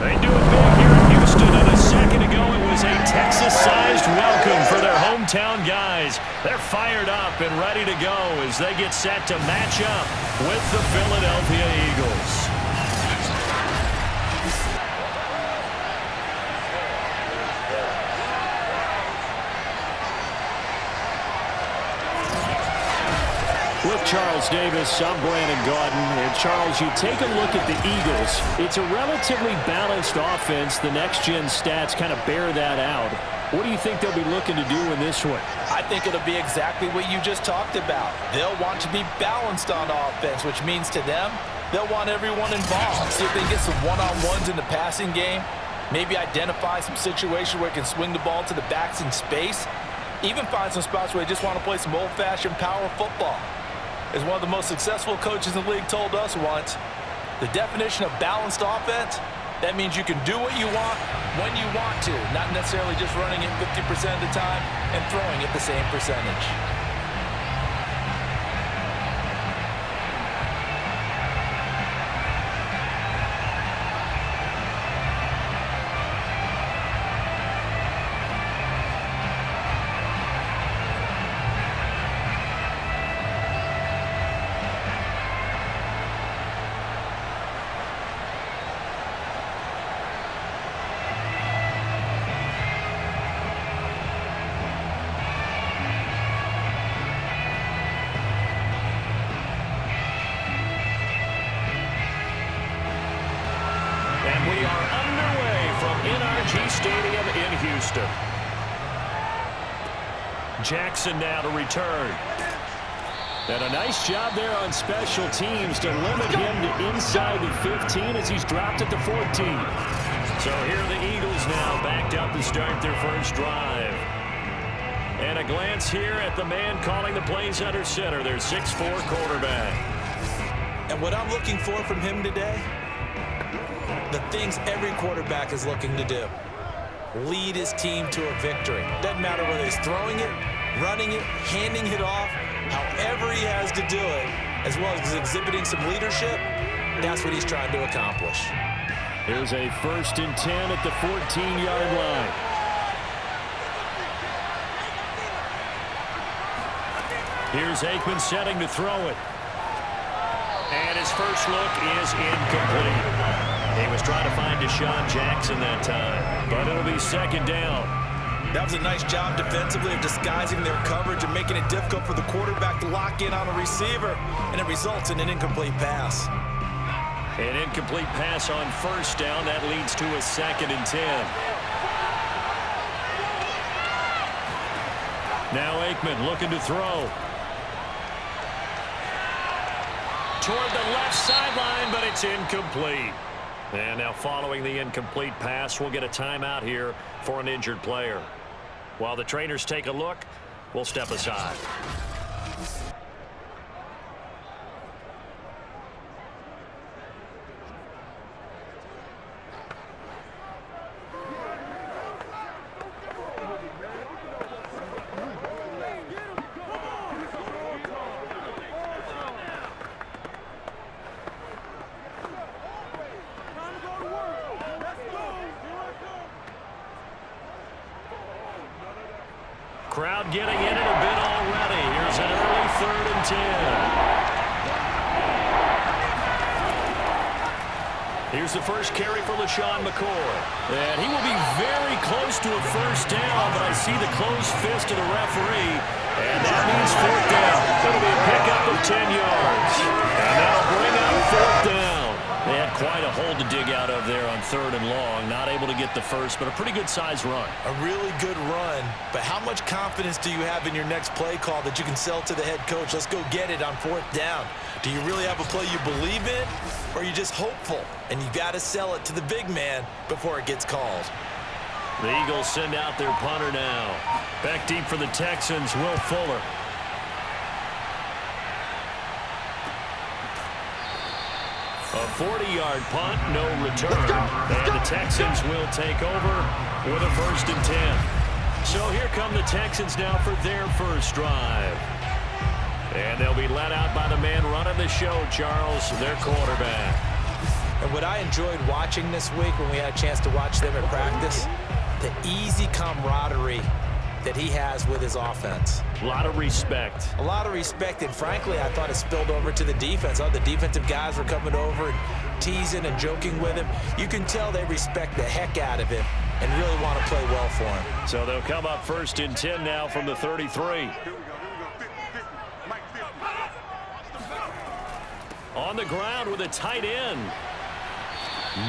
They do it big here in Houston, and a second ago it was a Texas-sized welcome for their hometown guys. They're fired up and ready to go as they get set to match up with the Philadelphia Eagles. With Charles Davis, I'm Brandon Gaudin. And Charles, you take a look at the Eagles. It's a relatively balanced offense. The next-gen stats kind of bear that out. What do you think they'll be looking to do in this one? I think it'll be exactly what you just talked about. They'll want to be balanced on offense, which means to them, they'll want everyone involved. See if they can get some one-on-ones in the passing game. Maybe identify some situations where they can swing the ball to the backs in space. Even find some spots where they just want to play some old-fashioned power football. As one of the most successful coaches in the league told us once, the definition of balanced offense, that means you can do what you want when you want to, not necessarily just running it 50% of the time and throwing it the same percentage. Stadium in Houston. Jackson now to return. And a nice job there on special teams to limit him to inside the 15 as he's dropped at the 14. So here are the Eagles now backed up to start their first drive. And a glance here at the man calling the plays under center, their 6'4" quarterback. And what I'm looking for from him today, the things every quarterback is looking to do. Lead his team to a victory. Doesn't matter whether he's throwing it, running it, handing it off, however he has to do it, as well as exhibiting some leadership, that's what he's trying to accomplish. Here's a 1st and 10 at the 14-yard line. Here's Aikman setting to throw it. And his first look is incomplete. He was trying to find Deshaun Jackson that time, but it'll be 2nd down. That was a nice job defensively of disguising their coverage and making it difficult for the quarterback to lock in on a receiver, and it results in an incomplete pass. An incomplete pass on 1st down. That leads to a 2nd and 10. Now Aikman looking to throw. Toward the left sideline, but it's incomplete. And now following the incomplete pass, we'll get a timeout here for an injured player. While the trainers take a look, we'll step aside. Crowd getting in it a bit already. Here's an early 3rd and 10. Here's the first carry for LaShawn McCoy. And he will be very close to a 1st down, but I see the closed fist of the referee. And that means 4th down. It'll be a pickup of 10 yards. And that'll bring up 4th down. They had quite a hole to dig out of there on 3rd and long. Not able to get the first, but a pretty good-sized run. A really good run, but how much confidence do you have in your next play call that you can sell to the head coach? Let's go get it on 4th down. Do you really have a play you believe in, or are you just hopeful? And you got to sell it to the big man before it gets called. The Eagles send out their punter now. Back deep for the Texans, Will Fuller. A 40-yard punt, no return. And the Texans will take over with a 1st and 10. So here come the Texans now for their first drive. And they'll be led out by the man running the show, Charles, their quarterback. And what I enjoyed watching this week when we had a chance to watch them in practice, the easy camaraderie that he has with his offense. A lot of respect. A lot of respect, and frankly, I thought it spilled over to the defense. All the defensive guys were coming over and teasing and joking with him. You can tell they respect the heck out of him and really want to play well for him. So they'll come up 1st and 10 now from the 33. On the ground with a tight end.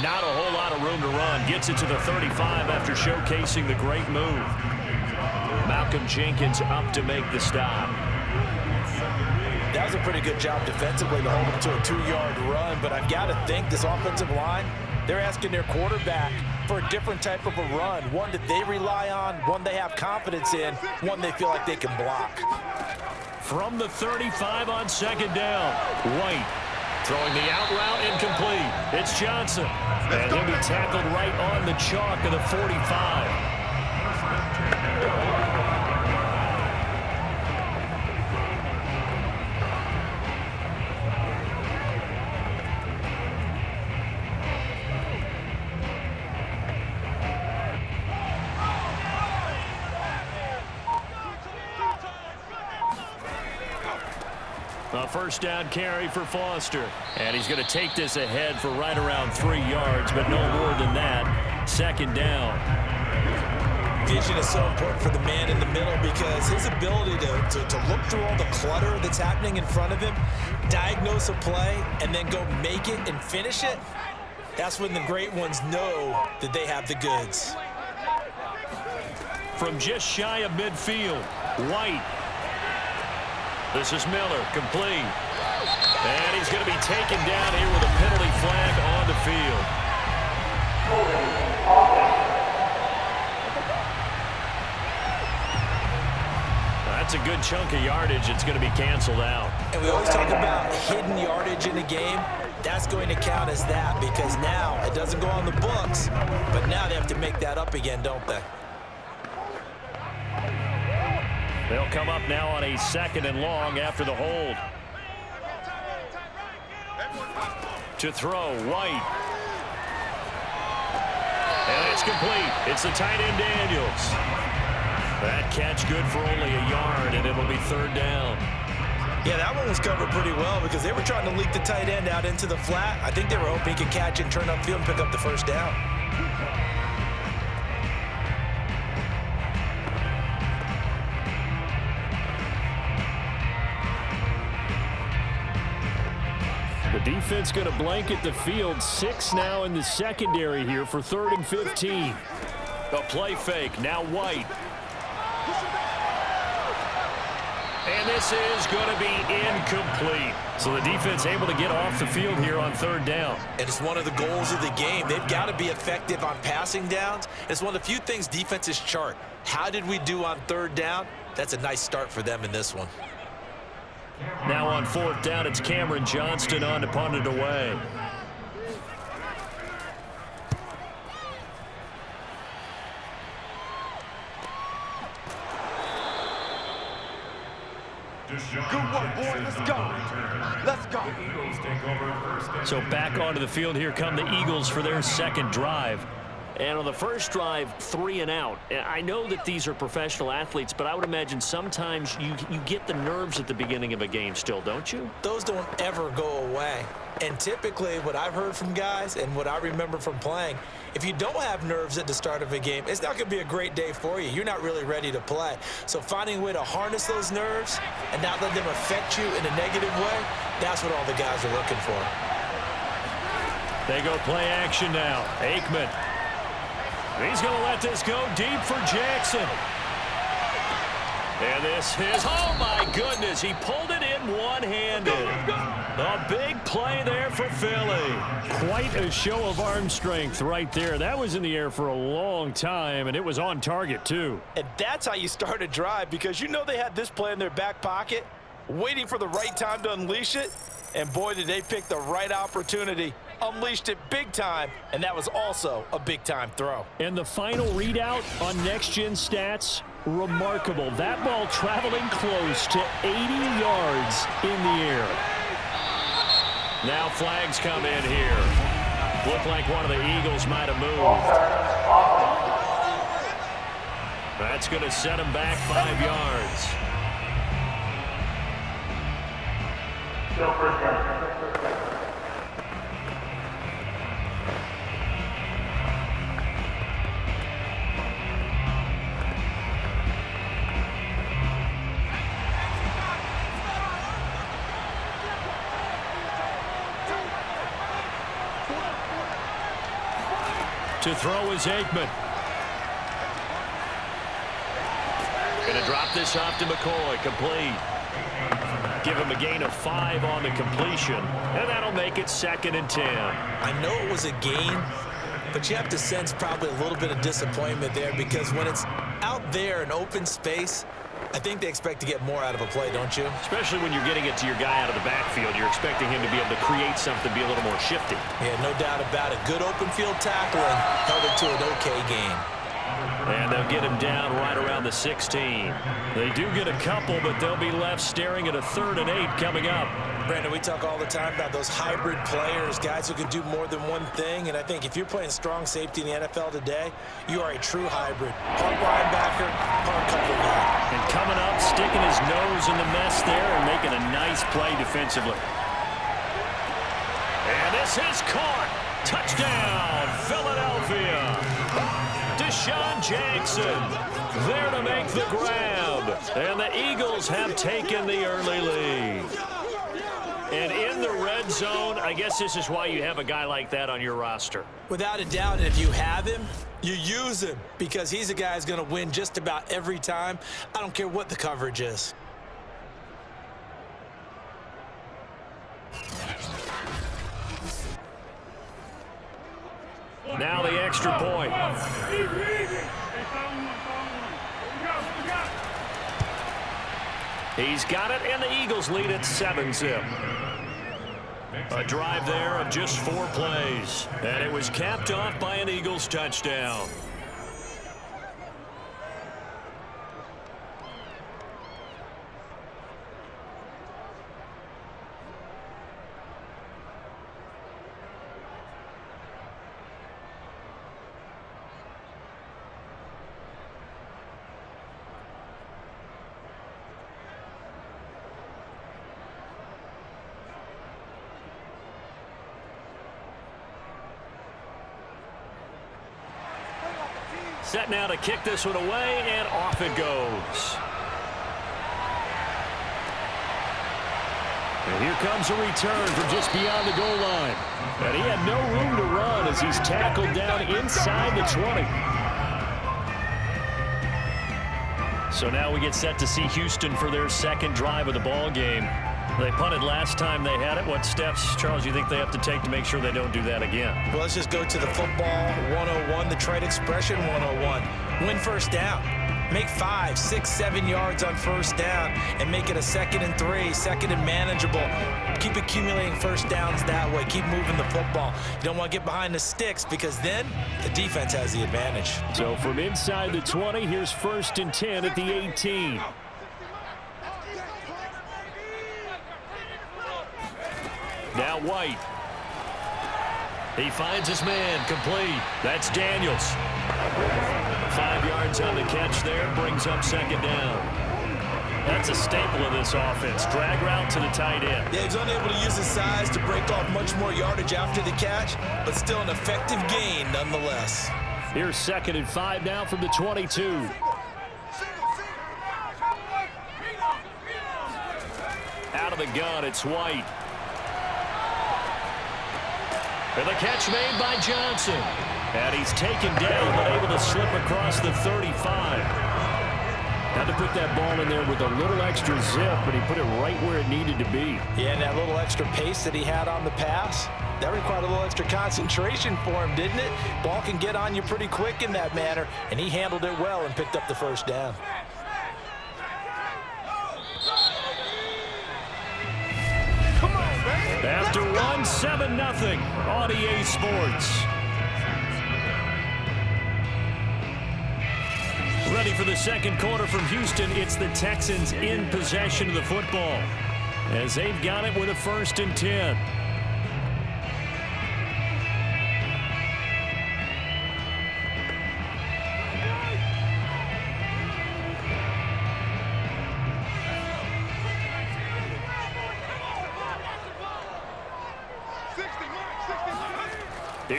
Not a whole lot of room to run. Gets it to the 35 after showcasing the great move. Malcolm Jenkins up to make the stop. That was a pretty good job defensively to hold him to a 2-yard run, but I've got to think this offensive line, they're asking their quarterback for a different type of a run, one that they rely on, one they have confidence in, one they feel like they can block. From the 35 on 2nd down, White throwing the out route incomplete. It's Johnson, and he'll be tackled right on the chalk of the 45. A 1st down carry for Foster. And he's going to take this ahead for right around 3 yards, but no more than that. 2nd down. Vision is so important for the man in the middle because his ability to look through all the clutter that's happening in front of him, diagnose a play, and then go make it and finish it, that's when the great ones know that they have the goods. From just shy of midfield, White. This is Miller, complete. And he's going to be taken down here with a penalty flag on the field. That's a good chunk of yardage. It's going to be canceled out. And we always talk about hidden yardage in a game. That's going to count as that because now it doesn't go on the books, but now they have to make that up again, don't they? They'll come up now on a 2nd and long after the hold. To throw, White. And it's complete. It's the tight end, Daniels. That catch good for only a yard, and it'll be 3rd down. Yeah, that one was covered pretty well because they were trying to leak the tight end out into the flat. I think they were hoping he could catch and turn upfield and pick up the 1st down. The defense going to blanket the field. 6 now in the secondary here for 3rd and 15. A play fake. Now White. And this is going to be incomplete. So the defense able to get off the field here on 3rd down. And it's one of the goals of the game. They've got to be effective on passing downs. It's one of the few things defenses chart. How did we do on 3rd down? That's a nice start for them in this one. Now on 4th down, it's Cameron Johnston on to punt it away. Good one, boy. Let's go. Let's go. So back onto the field here come the Eagles for their 2nd drive. And on the first drive, 3 and out. I know that these are professional athletes, but I would imagine sometimes you get the nerves at the beginning of a game still, don't you? Those don't ever go away. And typically what I've heard from guys and what I remember from playing, if you don't have nerves at the start of a game, it's not going to be a great day for you. You're not really ready to play. So finding a way to harness those nerves and not let them affect you in a negative way, that's what all the guys are looking for. They go play action now. Aikman. He's going to let this go deep for Jackson. And this is, oh my goodness, he pulled it in one-handed. A big play there for Philly. Quite a show of arm strength right there. That was in the air for a long time, and it was on target too. And that's how you start a drive, because you know they had this play in their back pocket, waiting for the right time to unleash it. And boy, did they pick the right opportunity. Unleashed it big time, and that was also a big-time throw. And the final readout on next-gen stats, remarkable. That ball traveling close to 80 yards in the air. Now flags come in here. Looked like one of the Eagles might have moved. That's going to set him back 5 yards. To throw is Aikman. Going to drop this off to McCoy. Complete. Give him a gain of 5 on the completion. And that'll make it 2nd and 10. I know it was a gain, but you have to sense probably a little bit of disappointment there because when it's out there in open space, I think they expect to get more out of a play, don't you? Especially when you're getting it to your guy out of the backfield. You're expecting him to be able to create something, be a little more shifty. Yeah, no doubt about it. Good open field tackling held it to an okay game. And they'll get him down right around the 16. They do get a couple, but they'll be left staring at a 3rd and 8 coming up. Brandon, we talk all the time about those hybrid players, guys who can do more than one thing. And I think if you're playing strong safety in the NFL today, you are a true hybrid. Part linebacker, part cover guy. And coming up, sticking his nose in the mess there and making a nice play defensively. And this is caught. Touchdown, Philadelphia. Deshaun Jackson there to make the grab. And the Eagles have taken the early lead. And in the red zone, I guess this is why you have a guy like that on your roster. Without a doubt, and if you have him, you use him because he's a guy who's going to win just about every time. I don't care what the coverage is. Now the extra point. He's got it, and the Eagles lead at 7-zip. A drive there of just 4 plays. And it was capped off by an Eagles touchdown. Set now to kick this one away, and off it goes. And here comes a return from just beyond the goal line. And he had no room to run as he's tackled down inside the 20. So now we get set to see Houston for their 2nd drive of the ball game. They punted last time they had it. What steps, Charles, you think they have to take to make sure they don't do that again? Well, let's just go to the football 101, the trade expression 101. Win first down. Make 5, 6, 7 yards on first down and make it a 2nd and 3, 2nd and manageable. Keep accumulating first downs that way. Keep moving the football. You don't want to get behind the sticks because then the defense has the advantage. So from inside the 20, here's 1st and 10 at the 18. Now White. He finds his man, complete. That's Daniels. 5 yards on the catch there, brings up 2nd down. That's a staple of this offense. Drag route to the tight end. Yeah, he's unable to use his size to break off much more yardage after the catch, but still an effective gain nonetheless. Here's 2nd and 5 now from the 22. Out of the gun, it's White. And the catch made by Johnson. And he's taken down, but able to slip across the 35. Had to put that ball in there with a little extra zip, but he put it right where it needed to be. Yeah, and that little extra pace that he had on the pass, that required a little extra concentration for him, didn't it? Ball can get on you pretty quick in that manner, and he handled it well and picked up the first down. After 1, 7-0 on EA Sports. Ready for the 2nd quarter from Houston. It's the Texans in possession of the football as they've got it with a 1st and 10.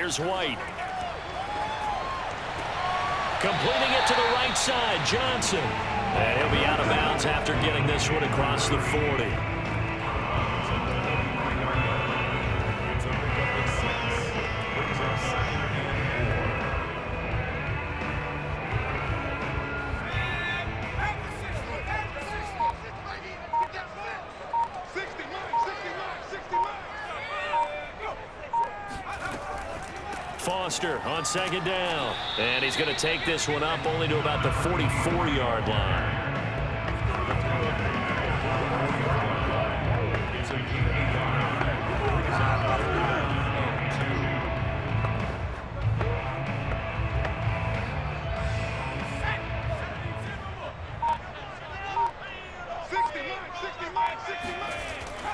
Here's White. Completing it to the right side, Johnson. And he'll be out of bounds after getting this one across the 40. Foster on second down. And he's going to take this one up only to about the 44-yard line.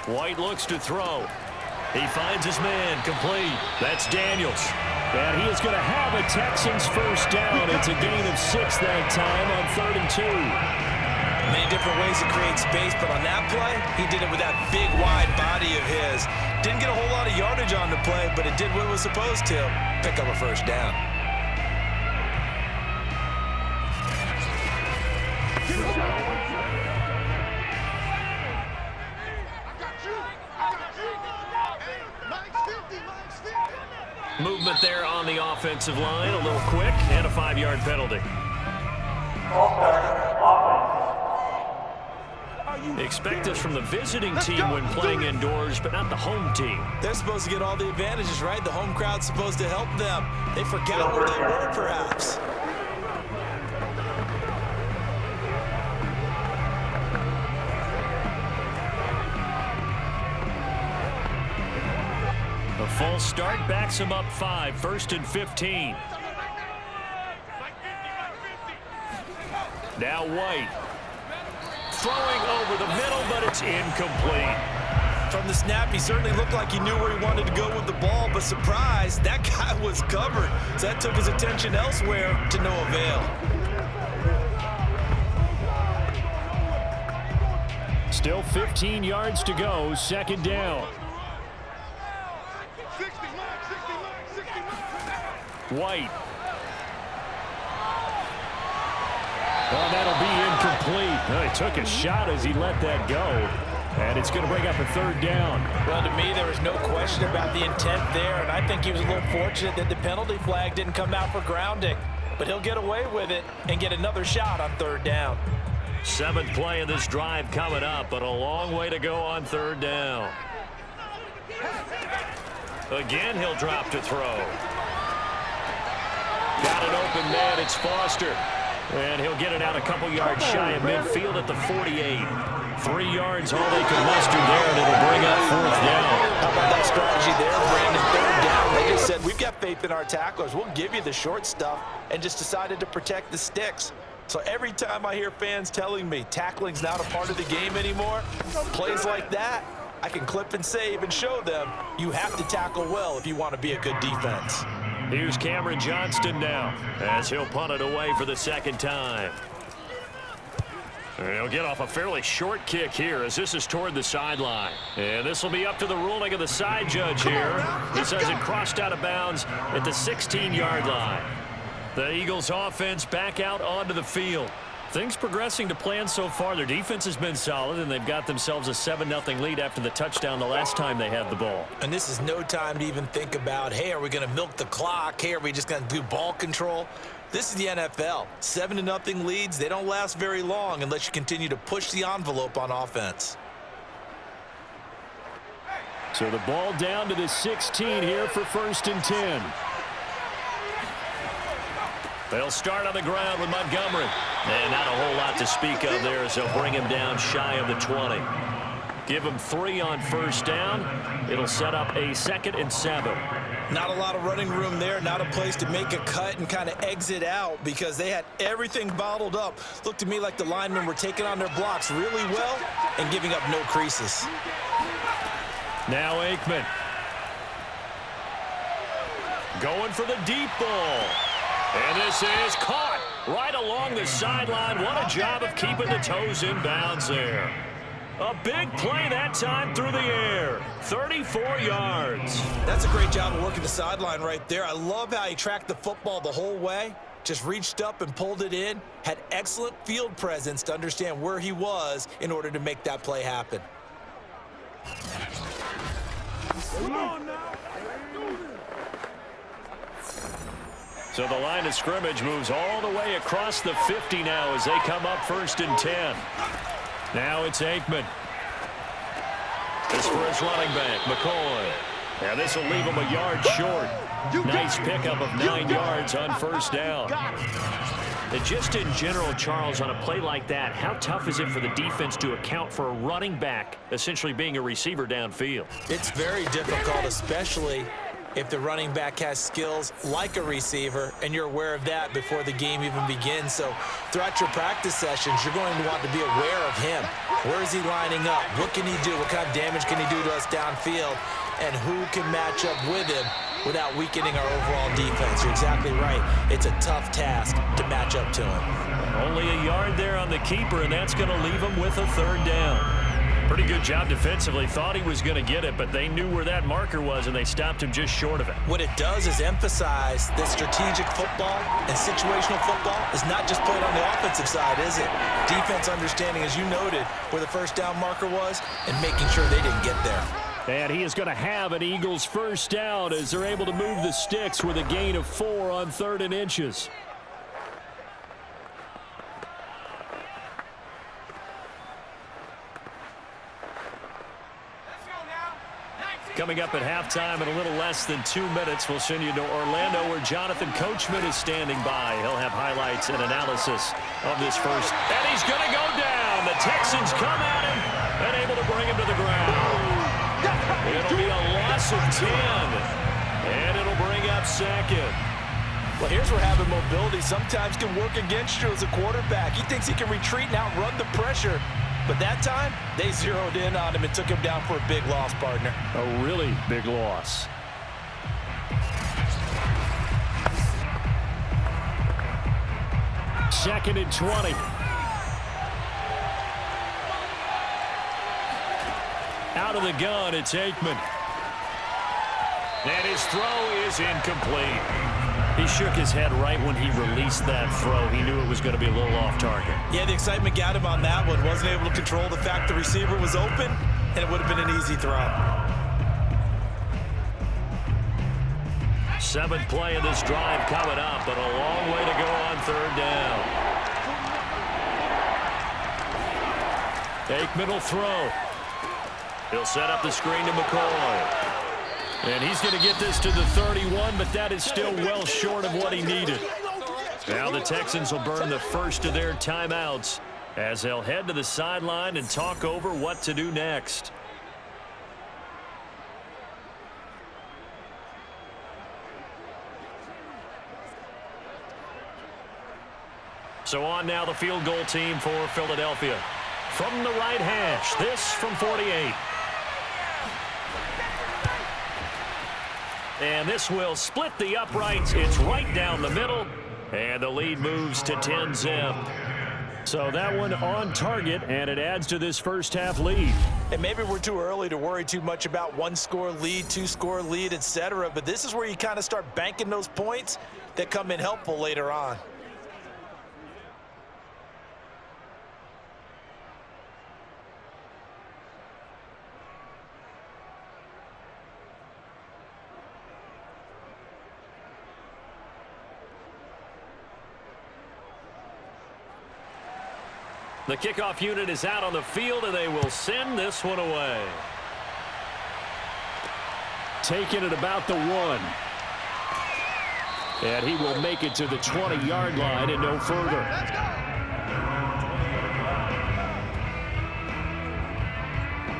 White looks to throw. He finds his man, complete. That's Daniels. And he is going to have a Texans first down. It's a gain of 6 that time on 3rd and 2. Many different ways to create space, but on that play, he did it with that big, wide body of his. Didn't get a whole lot of yardage on the play, but it did what it was supposed to. Pick up a first down. Movement there on the offensive line, a little quick, and a 5-yard penalty. Expect this from the visiting team when playing indoors, but not the home team. They're supposed to get all the advantages, right? The home crowd's supposed to help them. They forgot where they were, perhaps. A false start backs him up 5, 1st and 15. Now White. Throwing over the middle, but it's incomplete. From the snap, he certainly looked like he knew where he wanted to go with the ball, but surprise, that guy was covered. So that took his attention elsewhere to no avail. Still 15 yards to go, 2nd down. White. Oh, that'll be incomplete. Well, he took a shot as he let that go. And it's going to bring up a 3rd down. Well, to me, there was no question about the intent there, and I think he was a little fortunate that the penalty flag didn't come out for grounding. But he'll get away with it and get another shot on 3rd down. 7th play of this drive coming up, but a long way to go on 3rd down. Again, he'll drop to throw. Got an open man, it's Foster. And he'll get it out a couple yards shy of midfield at the 48. 3 yards, all they can muster there, and it'll bring up 4th down. How about that strategy there, Brandon? 3rd down. They just said, we've got faith in our tacklers. We'll give you the short stuff, and just decided to protect the sticks. So every time I hear fans telling me tackling's not a part of the game anymore, plays like that, I can clip and save and show them you have to tackle well if you want to be a good defense. Here's Cameron Johnston now as he'll punt it away for the 2nd time. And he'll get off a fairly short kick here as this is toward the sideline. And this will be up to the ruling of the side judge here. He says it crossed out of bounds at the 16-yard line. The Eagles offense back out onto the field. Things progressing to plan so far. Their defense has been solid, and they've got themselves a 7-0 lead after the touchdown the last time they had the ball. And this is no time to even think about, hey, are we going to milk the clock? Hey, are we just going to do ball control? This is the NFL. 7-0 leads, they don't last very long unless you continue to push the envelope on offense. So the ball down to the 16 here for 1st and 10. They'll start on the ground with Montgomery. And not a whole lot to speak of there as they'll bring him down shy of the 20. Give him 3 on 1st down. It'll set up a 2nd and 7. Not a lot of running room there. Not a place to make a cut and kind of exit out because they had everything bottled up. Looked to me like the linemen were taking on their blocks really well and giving up no creases. Now Aikman. Going for the deep ball. And this is caught right along the sideline. What a job of keeping the toes in bounds there. A big play that time through the air. 34 yards. That's a great job of working the sideline right there. I love how he tracked the football the whole way. Just reached up and pulled it in. Had excellent field presence to understand where he was in order to make that play happen. Come on now. So the line of scrimmage moves all the way across the 50 now as they come up 1st and 10. Now it's Aikman. This for his running back, McCoy. Now this will leave him a yard short. Nice pickup of 9 yards on 1st down. And just in general, Charles, on a play like that, how tough is it for the defense to account for a running back essentially being a receiver downfield? It's very difficult, especially if the running back has skills like a receiver, and you're aware of that before the game even begins. So throughout your practice sessions, you're going to want to be aware of him. Where is he lining up? What can he do? What kind of damage can he do to us downfield? And who can match up with him without weakening our overall defense? You're exactly right. It's a tough task to match up to him. Only a yard there on the keeper, and that's going to leave him with a 3rd down. Pretty good job defensively. Thought he was going to get it, but they knew where that marker was, and they stopped him just short of it. What it does is emphasize that strategic football and situational football is not just played on the offensive side, is it? Defense understanding, as you noted, where the 1st down marker was and making sure they didn't get there. And he is going to have an Eagles 1st down as they're able to move the sticks with a gain of 4 on 3rd and inches. Coming up at halftime in a little less than 2 minutes, we'll send you to Orlando where Jonathan Coachman is standing by. He'll have highlights and analysis of this first. And he's going to go down. The Texans come at him and able to bring him to the ground. It'll be a loss of 10. And it'll bring up 2nd. Well, here's where having mobility sometimes can work against you as a quarterback. He thinks he can retreat and outrun the pressure. But that time, they zeroed in on him and took him down for a big loss, partner. A really big loss. Second and 20. Out of the gun, it's Aikman. And his throw is incomplete. He shook his head right when he released that throw. He knew it was going to be a little off target. Yeah, the excitement got him on that one. Wasn't able to control the fact the receiver was open, and it would have been an easy throw. 7th play of this drive coming up, but a long way to go on 3rd down. Aikman will throw. He'll set up the screen to McCoy. And he's going to get this to the 31, but that is still well short of what he needed. Now the Texans will burn the first of their timeouts as they'll head to the sideline and talk over what to do next. So on now the field goal team for Philadelphia. From the right hash, this from 48. And this will split the uprights. It's right down the middle. And the lead moves to 10-zip. So that one on target, and it adds to this first half lead. And maybe we're too early to worry too much about 1-score lead, 2-score lead, etc. But this is where you kind of start banking those points that come in helpful later on. The kickoff unit is out on the field, and they will send this one away. Taking it about the 1. And he will make it to the 20-yard line and no further.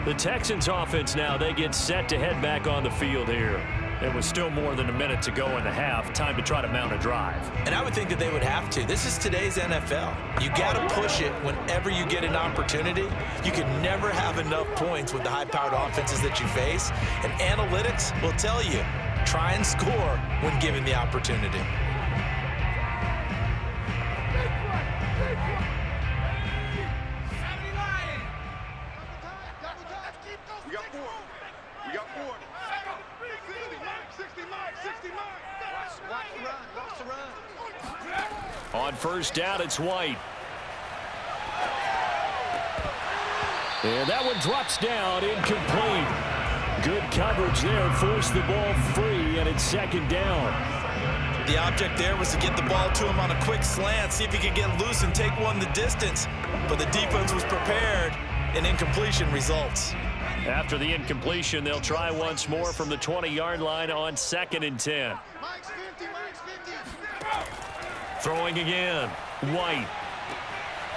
The Texans offense now, they get set to head back on the field here. It was still more than a minute to go in the half. Time to try to mount a drive. And I would think that they would have to. This is today's NFL. You got to push it whenever you get an opportunity. You can never have enough points with the high-powered offenses that you face. And analytics will tell you, try and score when given the opportunity. On first down, it's White. And that one drops down, incomplete. Good coverage there, forced the ball free, and it's second down. The object there was to get the ball to him on a quick slant, see if he could get loose and take one the distance. But the defense was prepared, and incompletion results. After the incompletion, they'll try once more from the 20-yard line on 2nd and 10. Throwing again, White.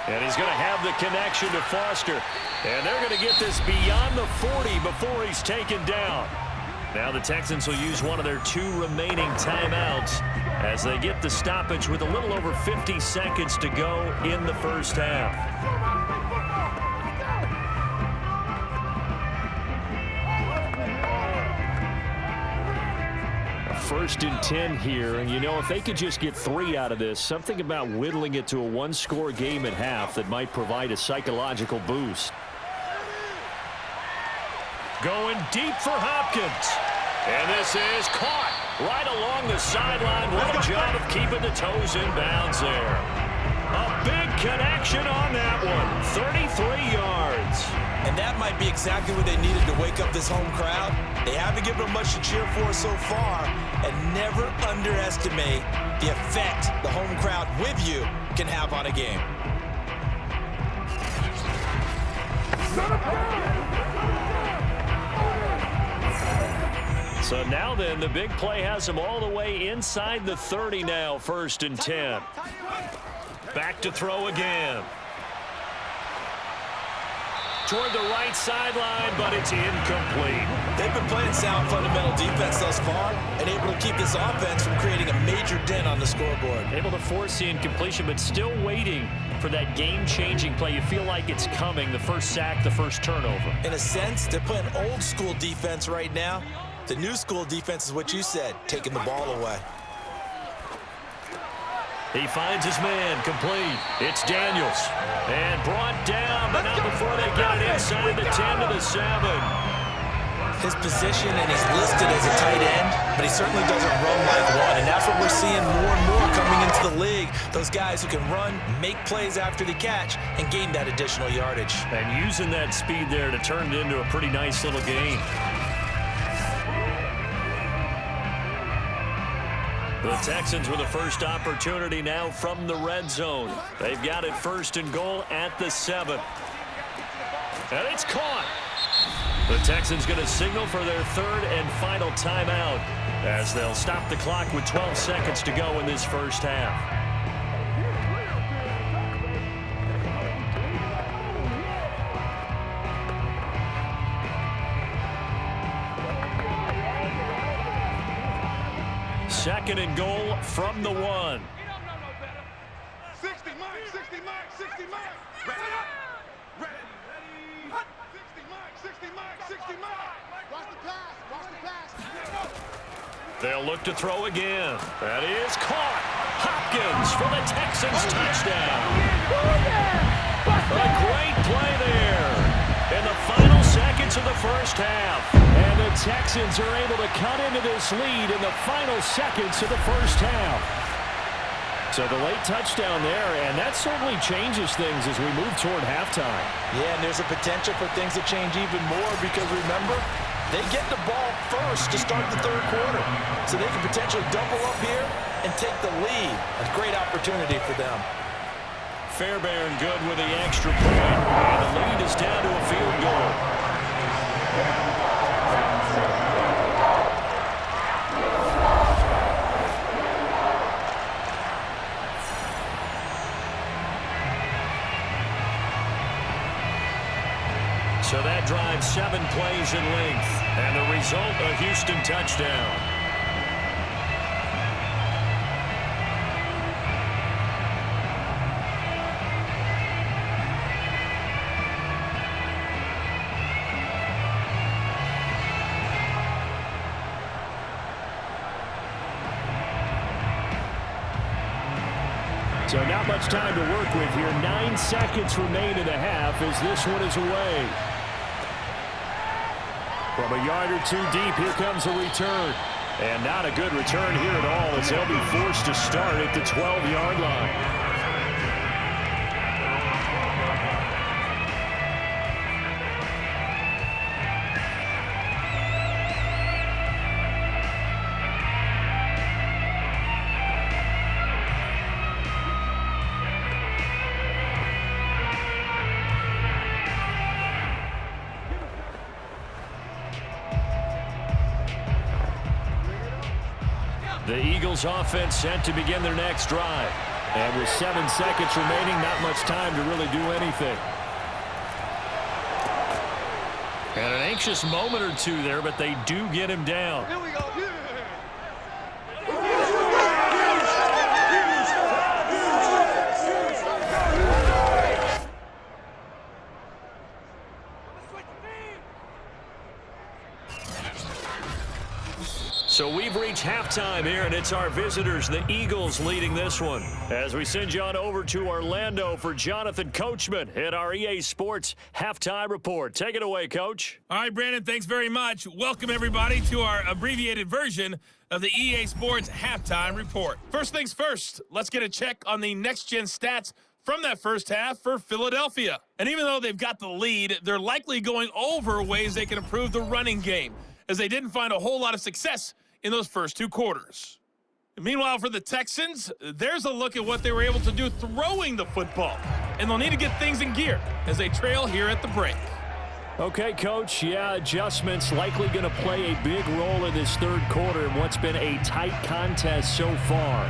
And he's going to have the connection to Foster. And they're going to get this beyond the 40 before he's taken down. Now the Texans will use one of their 2 remaining timeouts as they get the stoppage with a little over 50 seconds to go in the first half. First and 10 here, and you know, if they could just get 3 out of this, something about whittling it to a 1-score game at half that might provide a psychological boost. Going deep for Hopkins. And this is caught right along the sideline. What a job of keeping the toes in bounds there. A big connection on that one. 33 yards. And that might be exactly what they needed to wake up this home crowd. They haven't given them much to cheer for so far, and never underestimate the effect the home crowd with you can have on a game. So now then, the big play has them all the way inside the 30 now, 1st and 10. Back to throw again. Toward the right sideline, but it's incomplete. They've been playing sound fundamental defense thus far and able to keep this offense from creating a major dent on the scoreboard. Able to force the incompletion, but still waiting for that game-changing play. You feel like it's coming, the first sack, the first turnover. In a sense, they're playing old-school defense right now. The new-school defense is what you said, taking the ball away. He finds his man, complete. It's Daniels. And brought down, but not before they get it inside the 10 to the 7. His position, and he's listed as a tight end, but he certainly doesn't run like one, and that's what we're seeing more and more coming into the league. Those guys who can run, make plays after the catch, and gain that additional yardage. And using that speed there to turn it into a pretty nice little game. The Texans with the first opportunity now from the red zone. They've got it 1st and goal at the 7. And it's caught. The Texans going to signal for their 3rd and final timeout as they'll stop the clock with 12 seconds to go in this first half. Second and goal from the 1. 60 Mike, 60 Mike, 60 Mike. Ready. Ready. 60 Mike, 60 Mike, 60 Mike. Watch the pass. They'll look to throw again. That is caught. Hopkins for the Texans touchdown. A great play there in the final seconds of the first half. And the Texans are able to cut into this lead in the final seconds of the first half. So the late touchdown there, and that certainly changes things as we move toward halftime. Yeah, and there's a potential for things to change even more because, remember, they get the ball first to start the 3rd quarter. So they can potentially double up here and take the lead. A great opportunity for them. Fairbairn good with the extra point, and the lead is down to a field goal. So that drives 7 plays in length, and the result, a Houston touchdown. So not much time to work with here. 9 seconds remain in the half as this one is away. From a yard or 2 deep, here comes a return. And not a good return here at all as they'll be forced to start at the 12-yard line. The Eagles offense set to begin their next drive. And with 7 seconds remaining, not much time to really do anything. And an anxious moment or two there, but they do get him down. Here we go. So we've reached halftime here, and it's our visitors, the Eagles, leading this one. As we send you on over to Orlando for Jonathan Coachman at our EA Sports Halftime Report. Take it away, Coach. All right, Brandon, thanks very much. Welcome, everybody, to our abbreviated version of the EA Sports Halftime Report. First things first, let's get a check on the next-gen stats from that first half for Philadelphia. And even though they've got the lead, they're likely going over ways they can improve the running game, as they didn't find a whole lot of success in those first 2 quarters. Meanwhile, for the Texans, there's a look at what they were able to do throwing the football, and they'll need to get things in gear as they trail here at the break. Okay, Coach, adjustments likely going to play a big role in this third quarter in what's been a tight contest so far.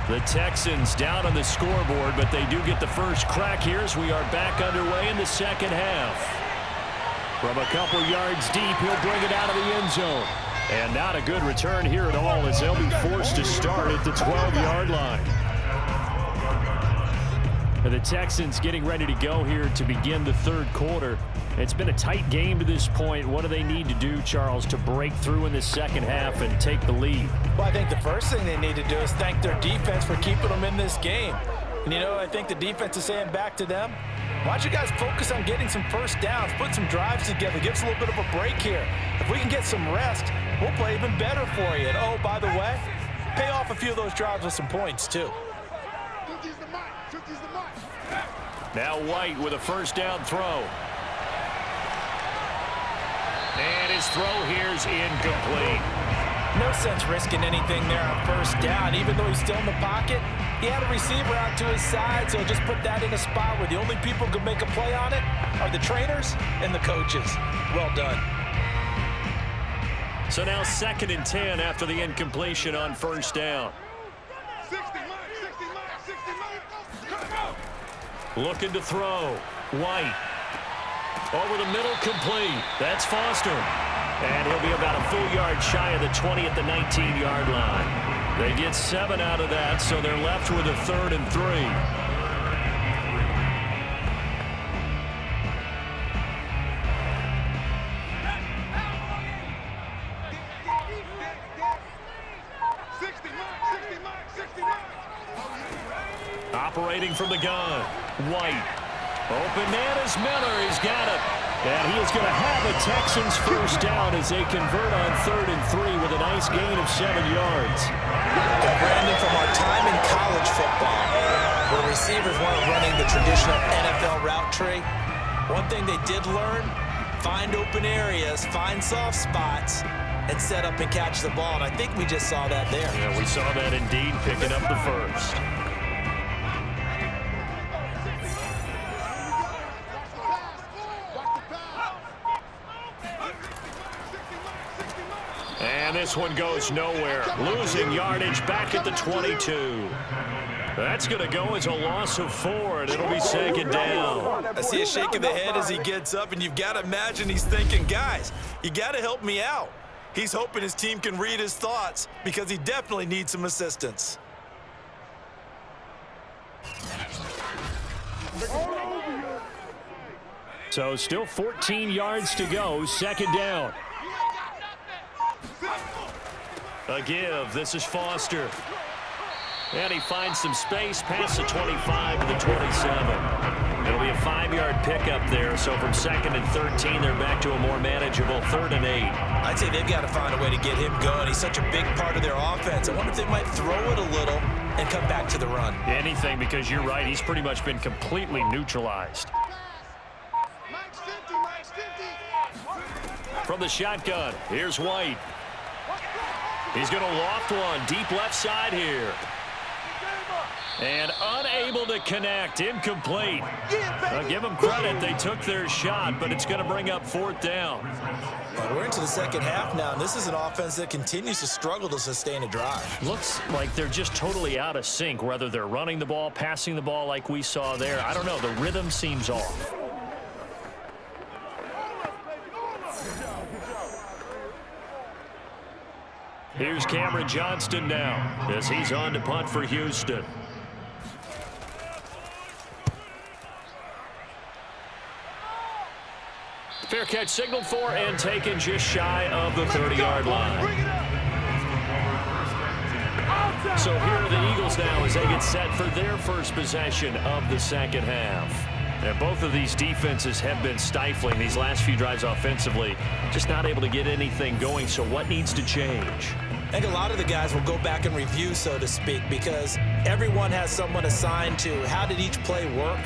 The Texans down on the scoreboard, but they do get the first crack here as we are back underway in the second half. From a couple yards deep, he'll bring it out of the end zone. And not a good return here at all as they'll be forced to start at the 12-yard line. And the Texans getting ready to go here to begin the third quarter. It's been a tight game to this point. What do they need to do, Charles, to break through in the second half and take the lead? Well, I think the first thing they need to do is thank their defense for keeping them in this game. And, I think the defense is saying back to them, why don't you guys focus on getting some first downs, put some drives together, give us a little bit of a break here. If we can get some rest, we'll play even better for you. And, oh, by the way, pay off a few of those drives with some points, too. Now White with a first down throw. And his throw here's incomplete. No sense risking anything there on first down. Even though he's still in the pocket, he had a receiver out to his side, so just put that in a spot where the only people who can make a play on it are the trainers and the coaches. Well done. So now 2nd and 10 after the incompletion on first down. 60 miles. Looking to throw. White. Over the middle, complete. That's Foster. And he'll be about a full yard shy of the 20 at the 19-yard line. They get 7 out of that, so they're left with a 3rd and 3. Operating from the gun. White. Open man is Miller. He's got it. And he is going to have a Texans first down as they convert on 3rd and 3 with a nice gain of 7 yards. Brandon, from our time in college football, where receivers weren't running the traditional NFL route tree, one thing they did learn, find open areas, find soft spots, and set up and catch the ball. And I think we just saw that there. Yeah, we saw that indeed, picking up the first. And this one goes nowhere. Losing yardage back at the 22. That's going to go as a loss of 4, and it'll be 2nd down. I see a shake of the head as he gets up, and you've got to imagine he's thinking, guys, you got to help me out. He's hoping his team can read his thoughts because he definitely needs some assistance. So still 14 yards to go, second down. A give. This is Foster. And he finds some space past the 25 to the 27. It'll be a 5-yard pickup there. So from 2nd and 13, they're back to a more manageable 3rd and 8. I'd say they've got to find a way to get him going. He's such a big part of their offense. I wonder if they might throw it a little and come back to the run. Anything, because you're right. He's pretty much been completely neutralized. From the shotgun, here's White. He's going to loft one deep left side here. And unable to connect, incomplete. I'll give them credit, they took their shot, but it's going to bring up 4th down. Well, we're into the second half now, and this is an offense that continues to struggle to sustain a drive. Looks like they're just totally out of sync, whether they're running the ball, passing the ball like we saw there. I don't know, the rhythm seems off. Here's Cameron Johnston now as he's on to punt for Houston. Fair catch signaled for and taken just shy of the 30-yard line. So here are the Eagles now as they get set for their first possession of the second half. And both of these defenses have been stifling these last few drives offensively, just not able to get anything going. So what needs to change? I think a lot of the guys will go back and review, so to speak, because everyone has someone assigned to how did each play work.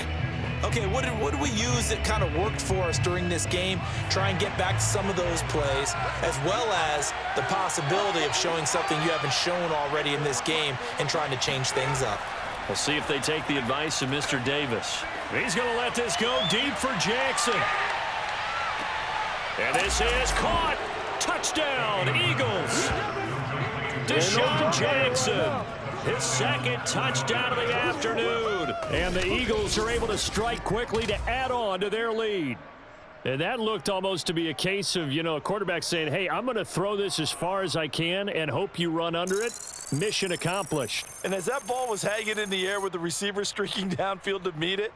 Okay, what did we use that kind of worked for us during this game? Try and get back to some of those plays, as well as the possibility of showing something you haven't shown already in this game and trying to change things up. We'll see if they take the advice of Mr. Davis. He's going to let this go deep for Jackson. And this is caught. Touchdown, Eagles. Deshaun Jackson. His second touchdown of the afternoon. And the Eagles are able to strike quickly to add on to their lead. And that looked almost to be a case of, a quarterback saying, hey, I'm going to throw this as far as I can and hope you run under it. Mission accomplished. And as that ball was hanging in the air with the receiver streaking downfield to meet it,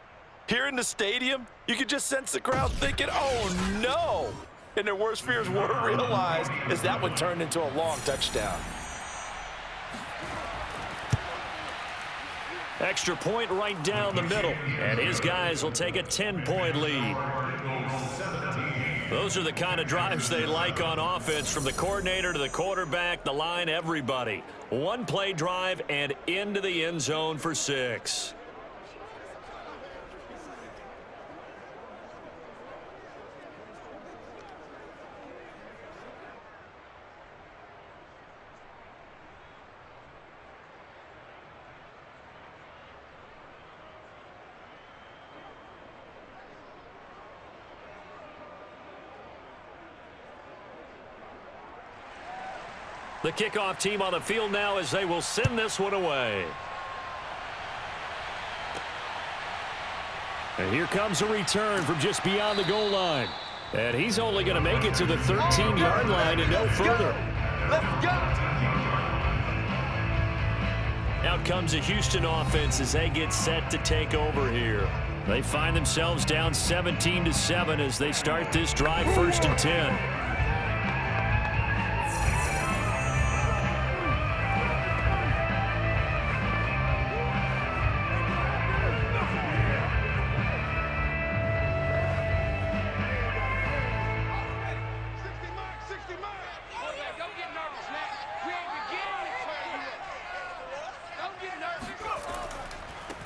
here in the stadium, you could just sense the crowd thinking, oh, no. And their worst fears were realized as that one turned into a long touchdown. Extra point right down the middle. And his guys will take a 10-point lead. Those are the kind of drives they like on offense, from the coordinator to the quarterback, the line, everybody. One play drive and into the end zone for 6. The kickoff team on the field now as they will send this one away. And here comes a return from just beyond the goal line. And he's only going to make it to the 13-yard line and no further. Let's go. Out comes the Houston offense as they get set to take over here. They find themselves down 17-7 as they start this drive, 1st and 10.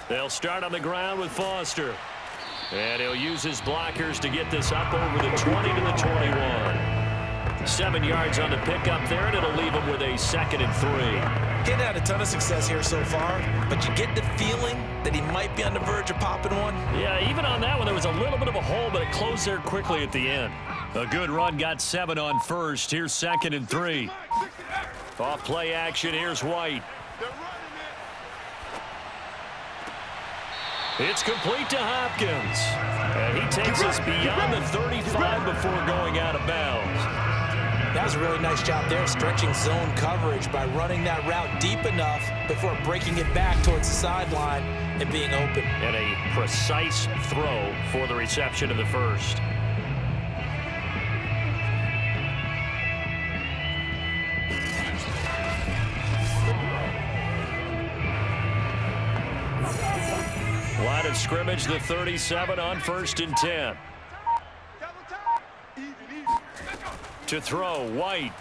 They'll start on the ground with Foster. And he'll use his blockers to get this up over the 20 to the 21. 7 yards on the pickup there, and it'll leave him with a 2nd and 3. He's had a ton of success here so far, but you get the feeling that he might be on the verge of popping one. Yeah, even on that one, there was a little bit of a hole, but it closed there quickly at the end. A good run, got 7 on first. Here's 2nd and 3. Off play action, here's White. It's complete to Hopkins. And he takes us beyond the 35 before going out of bounds. does a really nice job there stretching zone coverage by running that route deep enough before breaking it back towards the sideline and being open. And a precise throw for the reception of the first. Line of scrimmage, the 37 on 1st and 10. To throw, White.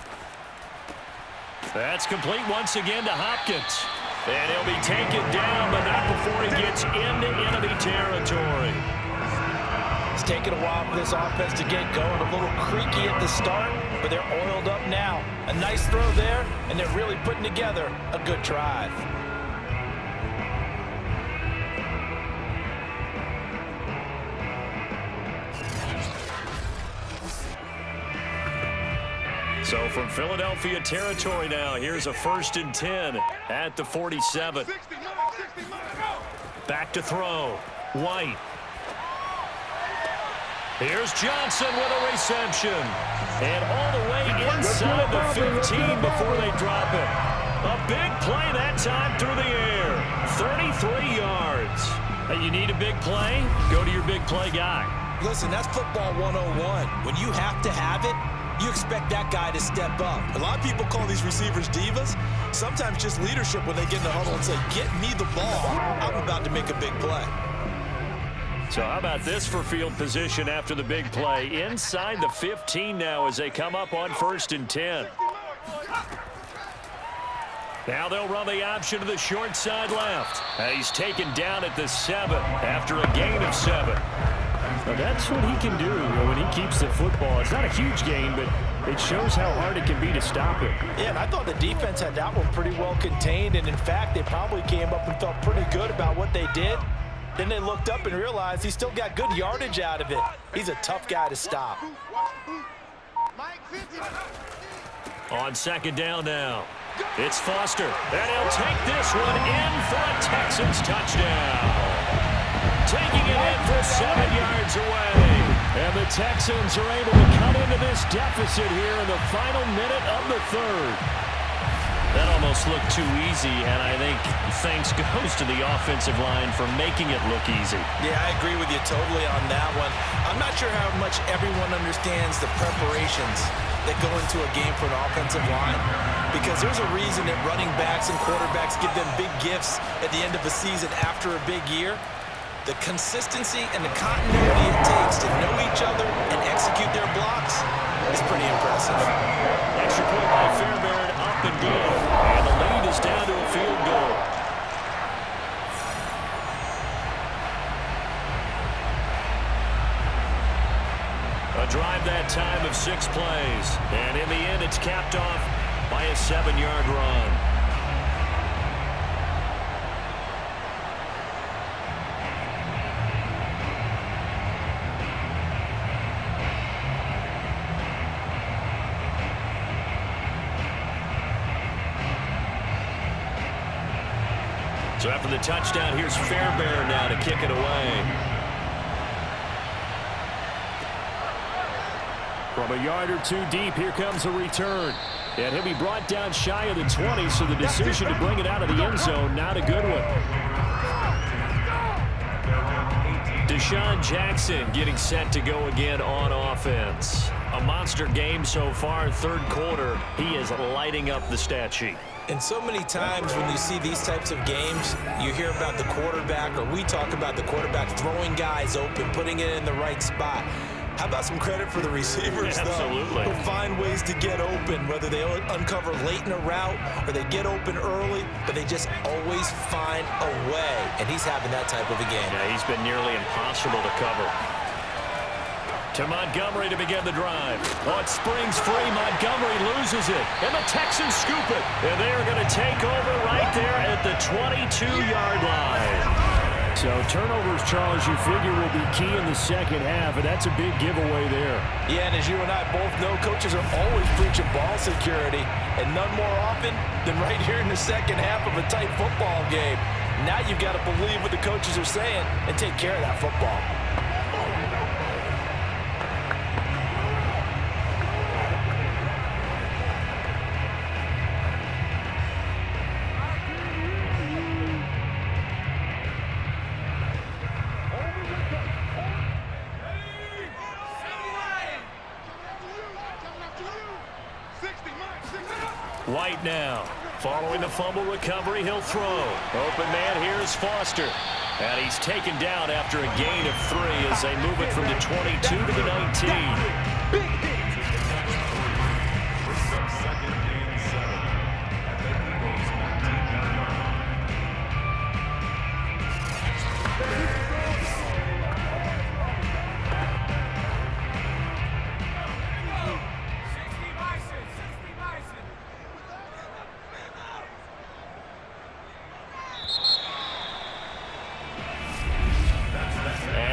That's complete once again to Hopkins. And he'll be taken down, but not before he gets into enemy territory. It's taken a while for this offense to get going. A little creaky at the start, but they're oiled up now. A nice throw there, and they're really putting together a good drive. So from Philadelphia territory now, here's a 1st and 10 at the 47. Back to throw. White. Here's Johnson with a reception. And all the way inside the 15 before they drop it. A big play that time through the air. 33 yards. Hey, you need a big play? Go to your big play guy. Listen, that's football 101. When you have to have it, you expect that guy to step up. A lot of people call these receivers divas. Sometimes just leadership when they get in the huddle and say, get me the ball. I'm about to make a big play. So how about this for field position after the big play? Inside the 15 now as they come up on 1st and 10. Now they'll run the option to the short side left. He's taken down at the 7 after a gain of 7. Well, that's what he can do when he keeps the football. It's not a huge gain, but it shows how hard it can be to stop it. Yeah, and I thought the defense had that one pretty well contained, and in fact, they probably came up and felt pretty good about what they did. Then they looked up and realized he still got good yardage out of it. He's a tough guy to stop. On 2nd down now, it's Foster, and he'll take this one in for a Texans touchdown. Taking it in for 7 yards away. And the Texans are able to cut into this deficit here in the final minute of the 3rd. That almost looked too easy, and I think thanks goes to the offensive line for making it look easy. Yeah, I agree with you totally on that one. I'm not sure how much everyone understands the preparations that go into a game for an offensive line, because there's a reason that running backs and quarterbacks give them big gifts at the end of a season after a big year. The consistency and the continuity it takes to know each other and execute their blocks is pretty impressive. Extra point by Fairbairn, up and good. And the lead is down to a field goal. A drive that time of 6 plays. And in the end, it's capped off by a 7-yard run. So after the touchdown, here's Fairbairn now to kick it away. From a yard or 2 deep, here comes a return. And he'll be brought down shy of the 20, so the decision to bring it out of the end zone, not a good one. Deshaun Jackson getting set to go again on offense. A monster game so far, 3rd quarter. He is lighting up the stat sheet. And so many times when you see these types of games, you hear about the quarterback, or we talk about the quarterback throwing guys open, putting it in the right spot. How about some credit for the receivers, Yeah, absolutely. though, who find ways to get open, whether they uncover late in a route or they get open early, but they just always find a way. And he's having that type of a game. Yeah, he's been nearly impossible to cover. To Montgomery to begin the drive. Oh, it springs free. Montgomery loses it. And the Texans scoop it. And they are going to take over right there at the 22-yard line. So turnovers, Charles, you figure will be key in the 2nd half, and that's a big giveaway there. Yeah, and as you and I both know, coaches are always preaching ball security, and none more often than right here in the 2nd half of a tight football game. Now you've got to believe what the coaches are saying and take care of that football. White now. Following the fumble recovery, he'll throw. Open man here is Foster. And he's taken down after a gain of 3 as they move it from the 22 to the 19.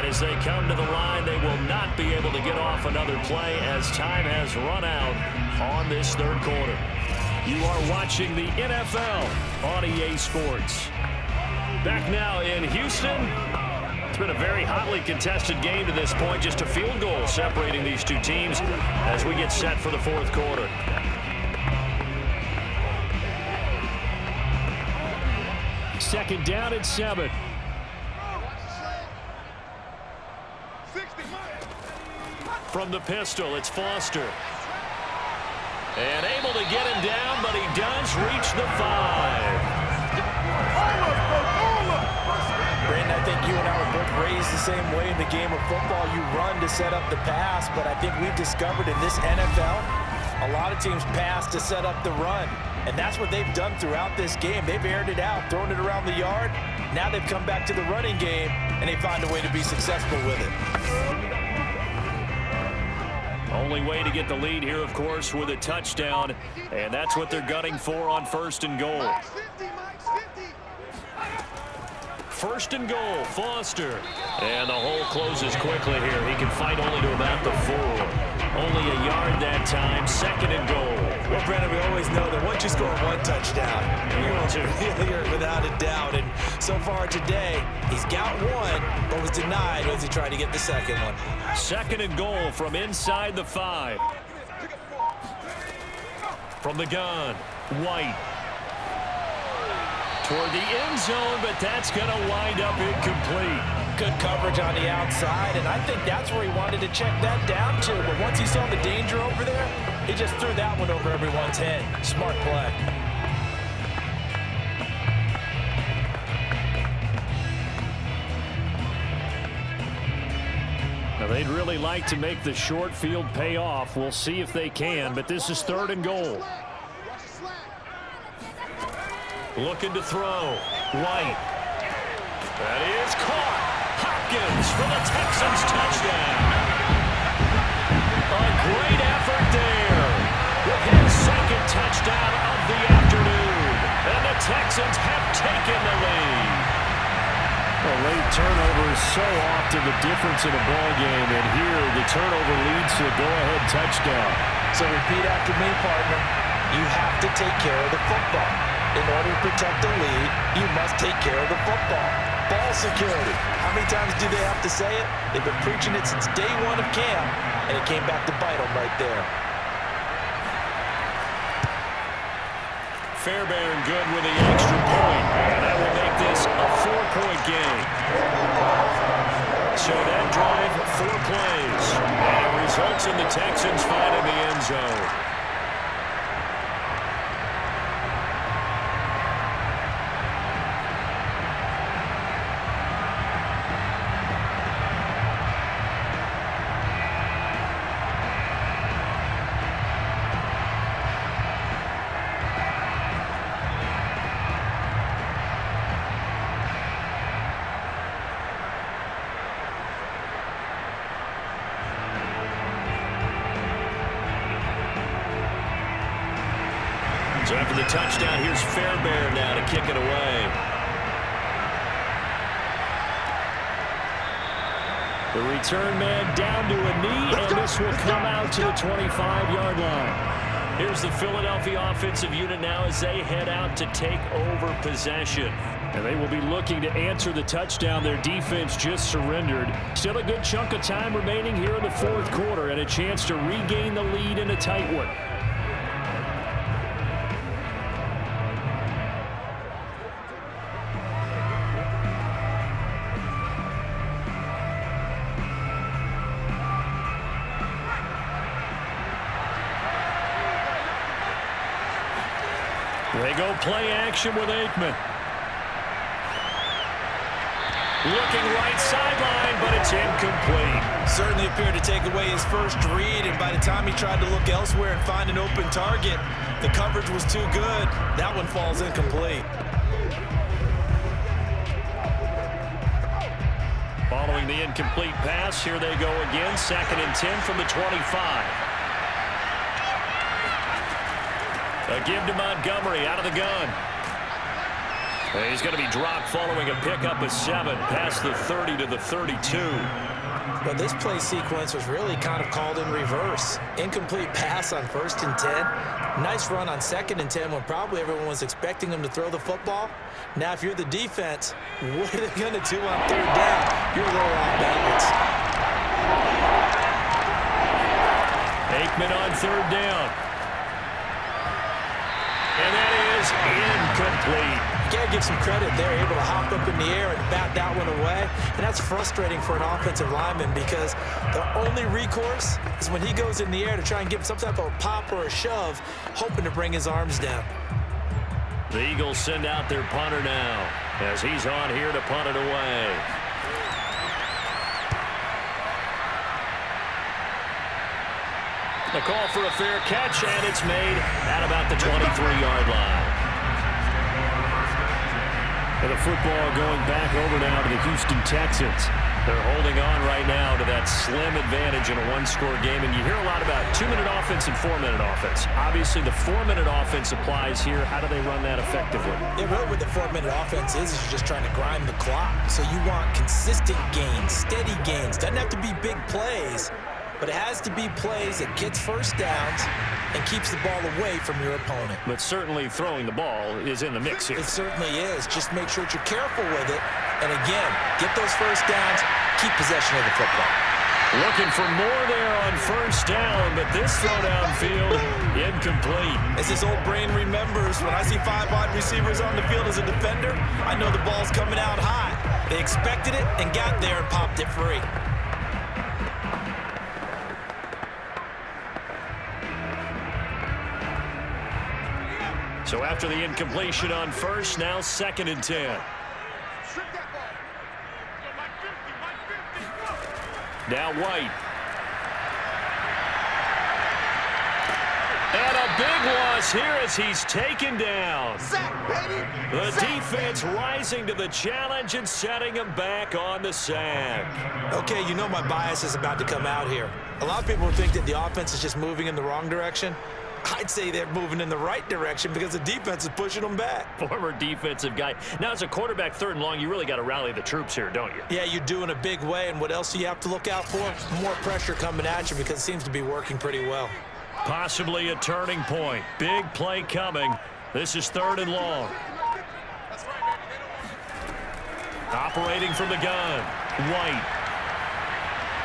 As they come to the line, they will not be able to get off another play as time has run out on this third quarter. You are watching the NFL on EA Sports. Back now in Houston. It's been a very hotly contested game to this point. Just a field goal separating these two teams as we get set for the fourth quarter. Second down at 7. From the pistol, it's Foster. And able to get him down, but he does reach the 5. Brandon, I think you and I were both raised the same way in the game of football. You run to set up the pass, but I think we've discovered in this NFL, a lot of teams pass to set up the run. And that's what they've done throughout this game. They've aired it out, thrown it around the yard. Now they've come back to the running game, and they find a way to be successful with it. Only way to get the lead here, of course, with a touchdown, and that's what they're gunning for on 1st and goal. 1st and goal, Foster. And the hole closes quickly here. He can fight only to about the 4. Only a yard that time, 2nd and goal. Well, Brandon, we always know that once you score 1 touchdown, you're without a doubt. And so far today, he's got 1, but was denied as he tried to get the 2nd one. 2nd and goal from inside the 5. From the gun, White. Toward the end zone, but that's going to wind up incomplete. Good coverage on the outside, and I think that's where he wanted to check that down to. But once he saw the danger over there, he just threw that one over everyone's head. Smart play. Now, they'd really like to make the short field pay off. We'll see if they can, but this is 3rd and goal. Looking to throw. White. That is caught. Hopkins for the Texans touchdown. A great effort there with his 2nd touchdown of the afternoon. And the Texans have taken the lead. A late turnover is so often the difference in a ball game, and here the turnover leads to a go-ahead touchdown. So repeat after me, partner. You have to take care of the football. In order to protect the lead, you must take care of the football. Ball security. How many times do they have to say it? They've been preaching it since day 1 of camp, and it came back to bite them right there. Fairbairn good with the extra point, and that will make this a 4-point game. So that drive, 4 plays, and it results in the Texans finding the end zone. So after the touchdown, here's Fairbairn now to kick it away. The return man down to a knee, and this will come out to the 25-yard line. Here's the Philadelphia offensive unit now as they head out to take over possession. And they will be looking to answer the touchdown. Their defense just surrendered. Still a good chunk of time remaining here in the fourth quarter and a chance to regain the lead in a tight one. They go play action with Aikman. Looking right sideline, but it's incomplete. Certainly appeared to take away his first read, and by the time he tried to look elsewhere and find an open target, the coverage was too good. That one falls incomplete. Following the incomplete pass, here they go again. 2nd and 10 from the 25. A give to Montgomery out of the gun. He's going to be dropped following a pickup of 7 past the 30 to the 32. But this play sequence was really kind of called in reverse. Incomplete pass on 1st and 10. Nice run on 2nd and 10 when probably everyone was expecting him to throw the football. Now, if you're the defense, what are they going to do on 3rd down? You're a little off balance. Aikman on 3rd down. And that is incomplete. You got to give some credit. They're able to hop up in the air and bat that one away. And that's frustrating for an offensive lineman because the only recourse is when he goes in the air to try and give some type of a pop or a shove, hoping to bring his arms down. The Eagles send out their punter now as he's on here to punt it away. The call for a fair catch, and it's made at about the 23-yard line. And the football going back over now to the Houston Texans. They're holding on right now to that slim advantage in a one-score game. And you hear a lot about 2-minute offense and 4-minute offense. Obviously, the 4-minute offense applies here. How do they run that effectively? Yeah, really what the 4-minute offense is you're just trying to grind the clock. So you want consistent gains, steady gains. Doesn't have to be big plays, but it has to be plays that gets first downs and keeps the ball away from your opponent. But certainly throwing the ball is in the mix here. It certainly is. Just make sure that you're careful with it. And again, get those first downs, keep possession of the football. Looking for more there on 1st down, but this throw downfield, incomplete. As his old brain remembers, when I see 5 wide receivers on the field as a defender, I know the ball's coming out high. They expected it and got there and popped it free. So after the incompletion on 1st, now 2nd and 10. Now White. And a big loss here as he's taken down. The defense rising to the challenge and setting him back on the sack. Okay, you know my bias is about to come out here. A lot of people think that the offense is just moving in the wrong direction. I'd say they're moving in the right direction because the defense is pushing them back. Former defensive guy. Now, as a quarterback 3rd and long, you really got to rally the troops here, don't you? Yeah, you do in a big way. And what else do you have to look out for? More pressure coming at you because it seems to be working pretty well. Possibly a turning point. Big play coming. This is 3rd and long. Operating from the gun. White.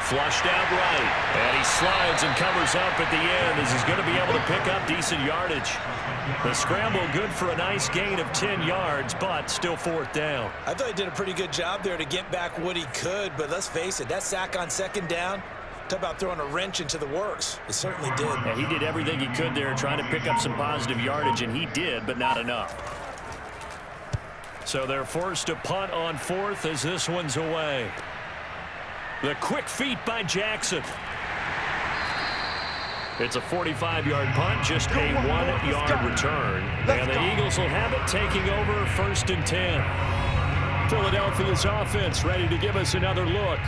Flushed out right, and he slides and covers up at the end as he's going to be able to pick up decent yardage. The scramble good for a nice gain of 10 yards, but still 4th down. I thought he did a pretty good job there to get back what he could, but let's face it, that sack on 2nd down, talk about throwing a wrench into the works. It certainly did. Yeah, he did everything he could there trying to pick up some positive yardage, and he did, but not enough. So they're forced to punt on 4th as this one's away. The quick feet by Jackson. It's a 45-yard punt, just a 1-yard return. And the Eagles will have it taking over 1st and 10. Philadelphia's offense ready to give us another look.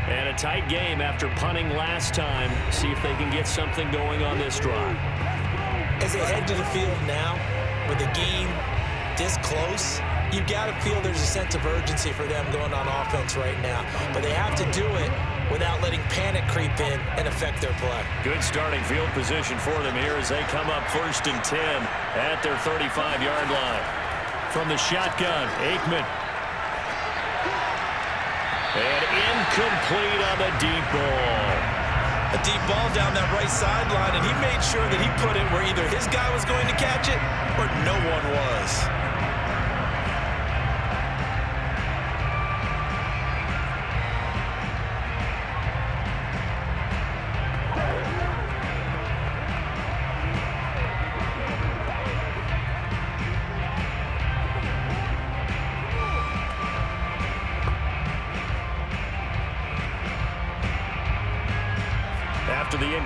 And a tight game after punting last time. See if they can get something going on this drive. As they head to the field now, with the game this close, you got to feel there's a sense of urgency for them going on offense right now. But they have to do it without letting panic creep in and affect their play. Good starting field position for them here as they come up 1st and 10 at their 35-yard line. From the shotgun, Aikman. And incomplete on the deep ball. A deep ball down that right sideline, and he made sure that he put it where either his guy was going to catch it or no one was.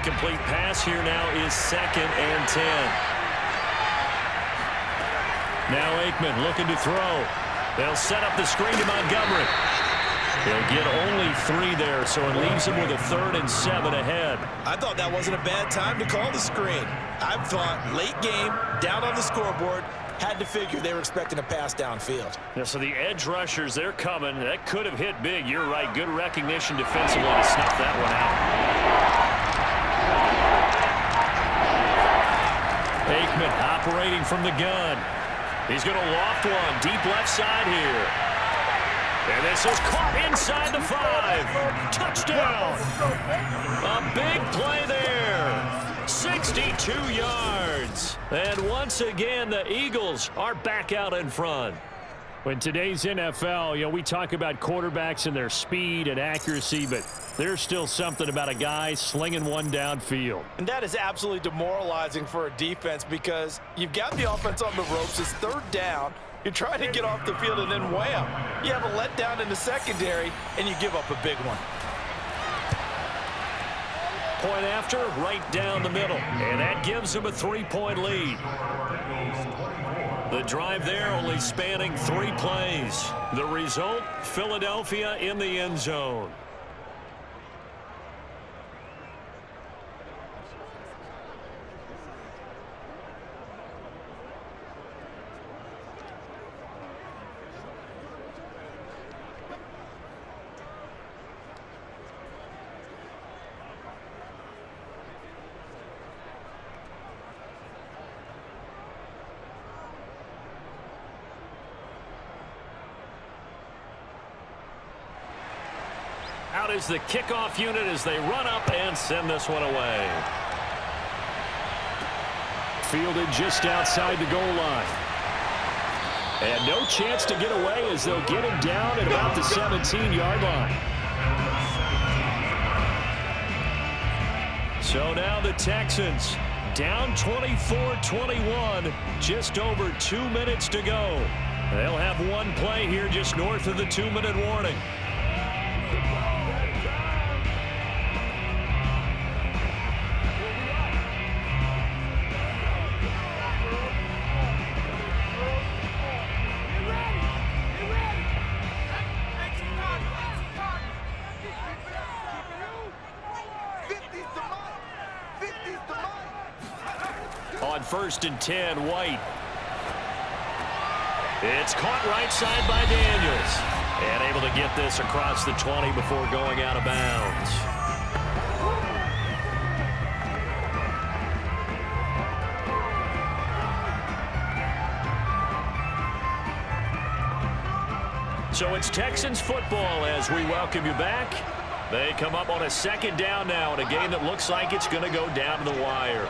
incomplete pass here now is 2nd and 10. Now Aikman looking to throw. They'll set up the screen to Montgomery. He'll get only 3 there, so it leaves him with a 3rd and 7 ahead. I thought that wasn't a bad time to call the screen. I thought late game, down on the scoreboard, had to figure they were expecting a pass downfield. Yeah, so the edge rushers, they're coming. That could have hit big. You're right. Good recognition defensively to snuff that one out. Aikman operating from the gun. He's going to loft one deep left side here. And this is caught inside the 5. Touchdown. A big play there. 62 yards. And once again, the Eagles are back out in front. In today's NFL, we talk about quarterbacks and their speed and accuracy, but there's still something about a guy slinging one downfield. And that is absolutely demoralizing for a defense because you've got the offense on the ropes. It's 3rd down. You're trying to get off the field, and then wham, you have a letdown in the secondary, and you give up a big one. Point after, right down the middle. And that gives them a 3-point lead. The drive there only spanning 3 plays. The result, Philadelphia in the end zone. Out is the kickoff unit as they run up and send this one away. Fielded just outside the goal line. And no chance to get away as they'll get him down at about the 17-yard line. So now the Texans down 24-21, just over 2 minutes to go. They'll have one play here just north of the 2-minute warning. On 1st and 10, White. It's caught right side by Daniels. And able to get this across the 20 before going out of bounds. So it's Texans football as we welcome you back. They come up on a 2nd down now in a game that looks like it's going to go down to the wire.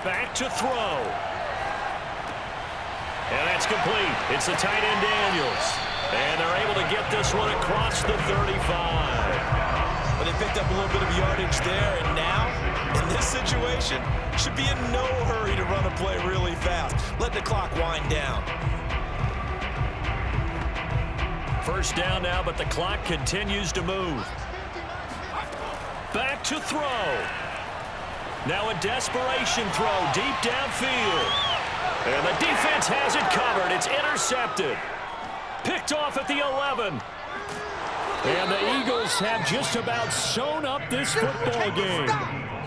Back to throw. And that's complete. It's the tight end Daniels. And they're able to get this one across the 35. But they picked up a little bit of yardage there, and now, in this situation, should be in no hurry to run a play really fast. Let the clock wind down. 1st down now, but the clock continues to move. Back to throw. Now a desperation throw deep downfield. And the defense has it covered. It's intercepted. Picked off at the 11. And the Eagles have just about sewn up this football game.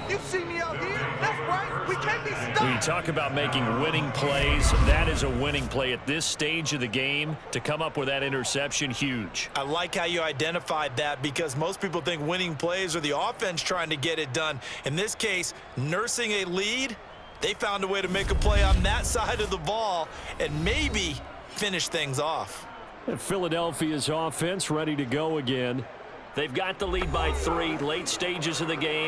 You see me out here? That's right. We can't be stopped. We talk about making winning plays. That is a winning play at this stage of the game. To come up with that interception, huge. I like how you identified that because most people think winning plays are the offense trying to get it done. In this case, nursing a lead, they found a way to make a play on that side of the ball and maybe finish things off. And Philadelphia's offense ready to go again. They've got the lead by 3, late stages of the game.